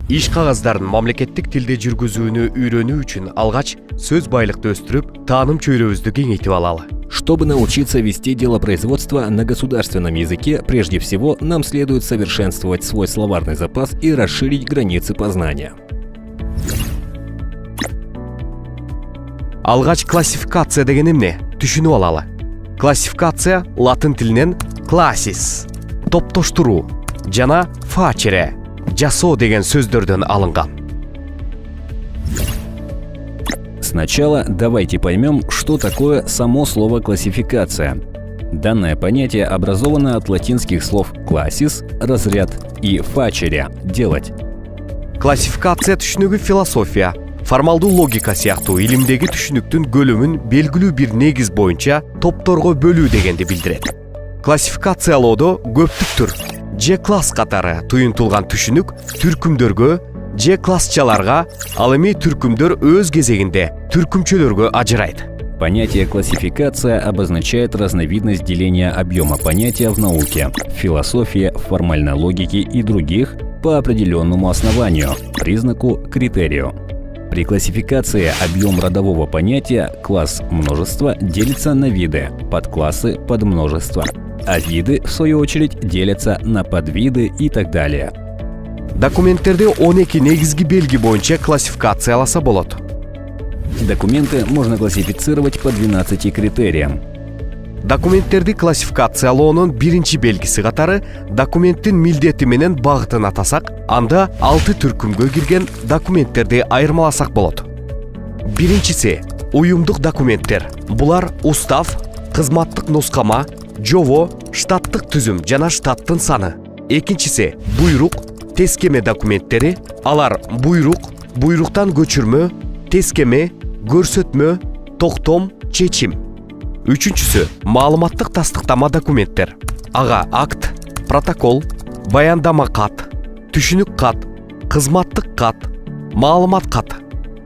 Иш кагаздарын мамлекеттик тилде жүргүзүүнү үйрөнүү үчүн алгач сөз байлыкты өстүрүп, тааным чөйрөбүздү кеңейтип алалы. Чтобы научиться вести делопроизводство на государственном языке, прежде всего нам следует совершенствовать свой словарный запас и расширить границы познания. Алгач классификация деген эмне? Түшүнүп алалы. Классификация латын тилинен classis, топтоштуруу жана facere, жасоо деген сөздөрдөн алынган. Сначала давайте поймем, что такое само слово «классификация». Данное понятие образовано от латинских слов «classis» – «разряд» и «facere» – «делать». Классификация түшүнүгү философия, формалдуу логика сыяктуу илимдеги түшүнүктүн көлөмүн белгилүү бир негиз боюнча топторго бөлүү дегенди билдирет. Классификациялоодо көптүктүр же класс катары туюнтулган түшүнүк түркүмдөргө же классчаларга, ал эми түркүмдөр өз кезегинде түркүмчөлөргө ажырайт. Понятие «классификация» обозначает разновидность деления объема понятия в науке, философии, формальной логике и других по определенному основанию, признаку, критерию. При классификации объем родового понятия «класс множества» делится на виды, подклассы подмножества, а виды, в свою очередь, делятся на подвиды и так далее. Документтерди 12 негизги белги боюнча классификацияласа болот. Документы можно классифицировать по 12 критериям. Документтерди классификациялоонун биринчи белгиси катары документтин милдети менен багытын атасак, анда 6 түркүмгө кирген документтерди айырмаласак болот. Биринчиси уюмдук документтер. Булар устав, кызматтык нускама, жобо, штаттык түзүм жана штаттын саны. Экинчиси буйрук, тескеме документтери. Алар буйрук, буйруктан көчүрмө, тескеме, көрсөтмө, токтом, чечим. Үчүнчүсү маалыматтык тастыктама документтер. Ага акт, протокол, баяндама кат, түшүнүк кат, кызматтык кат, маалымат кат.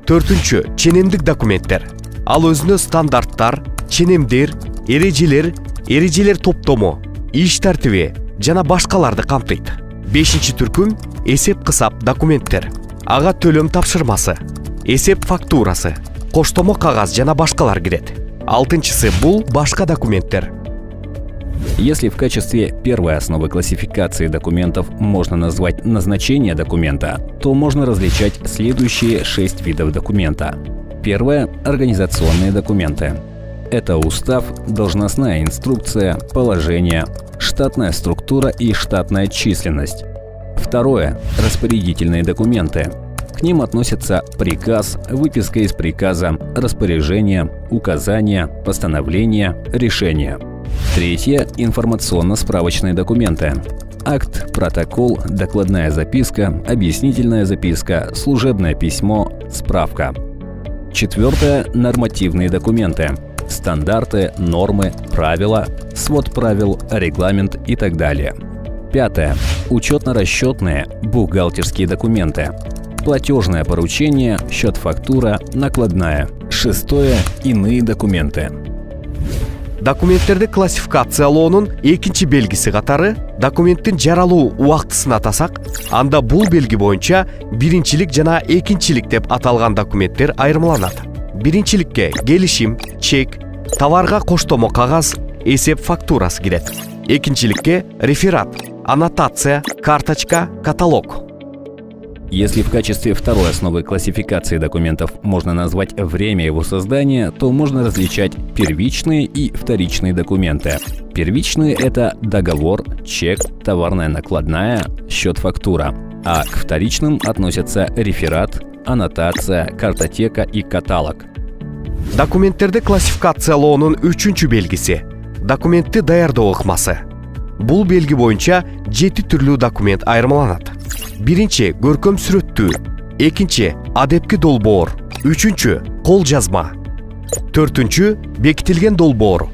Төртүнчү ченемдик документтер. Ал өзүнө стандарттар, ченемдер, эрежелер топтому, иш тартиби жана башкаларды камтыйт. Бешинчи түркүм эсеп кысап документтер. Ага төлөм тапшырмасы, эсеп фактурасы, коштомо кагаз жана башкалар кирет. Алтынчысы бул башка документтер. Если в качестве первой основы классификации документов можно назвать назначение документа, то можно различать следующие 6 видов документа. Первое – организационные документы. Это устав, должностная инструкция, положение, штатная структура и штатная численность. Второе – распорядительные документы. К ним относятся приказ, выписка из приказа, распоряжение, указания, постановление, решение. Третье – информационно-справочные документы. Акт, протокол, докладная записка, объяснительная записка, служебное письмо, справка. Четвертое – нормативные документы. Стандарты, нормы, правила, свод правил, регламент и так далее. Пятое – учетно-расчетные, бухгалтерские документы. Платежное поручение, счет-фактура, накладная. Шестое – иные документы. Документтерди классификациялоонун экинчи белгиси катары документтин жаралуу убактысын атасак, анда бул белги боюнча биринчилик жана экинчилик деп аталган документтер айырмаланат. Биринчиликке келишим, чек, товарга коштомо кагаз, эсеп фактурасы кирет. Экинчиликке реферат, аннотация, карточка, каталог. Если в качестве второй основы классификации документов можно назвать время его создания, то можно различать первичные и вторичные документы. Первичные – это договор, чек, товарная накладная, счет-фактура. А к вторичным относятся реферат, аннотация, картотека и каталог. Документтерди классификациялоонун үчүнчү белгиси – документти даярдоо ыкмасы. Бул белги боюнча 7 түрлүү документ айырмаланат. Биринчи көркөм сүрөттүү, экинчи адепки долбоор, үчүнчү кол жазма, төртүнчү бекитилген долбоор,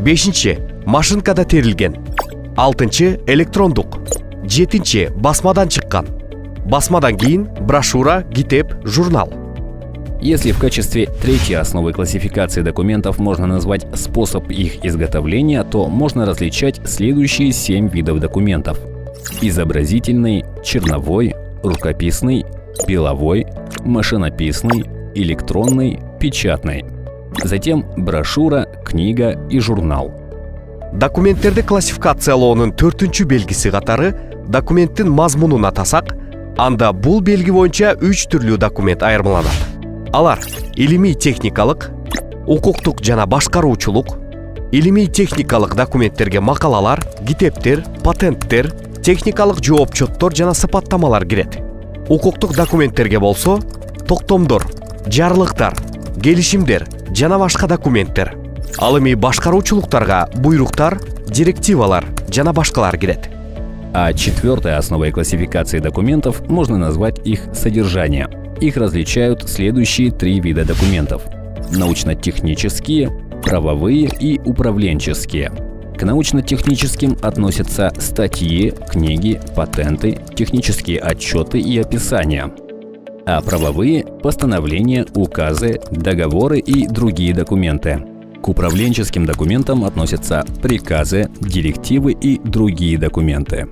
бешинчи машинкада терилген, алтынчы электрондук, жетинчи басмадан чыккан, басмадан кийин брошюра, китеп, журнал. Если в качестве третьей основы классификации документов можно назвать способ их изготовления, то можно различать следующие 7 видов документов. Изобразительный, черновой, рукописный, пиловой, машинописный, электронный, печатный. Затем брошюра, книга и журнал. Документтерди классификациялоонун 4-чү белгиси катары документтин мазмунун атасак, анда бул белги боюнча 3 түрлүү документ айырмаланат. Алар илимий техникалык, укуктук жана башкаруучулук, илимий техникалык документтерге макалалар, китептер, патенттер, техникалык жоопчоттор жана сыпаттамалар кирет. Укуктук документтерге болсо токтомдор, жарлыктар, келишимдер жана башка документтер. Ал эми башкаруучулуктарга буйруктар, директивалар жана башкалар кирет. А четвертой основой классификации документов можно назвать их содержание. Их различают следующие 3 вида документов: научно-технические, правовые и управленческие. К научно-техническим относятся статьи, книги, патенты, технические отчеты и описания. А правовые – постановления, указы, договоры и другие документы. К управленческим документам относятся приказы, директивы и другие документы.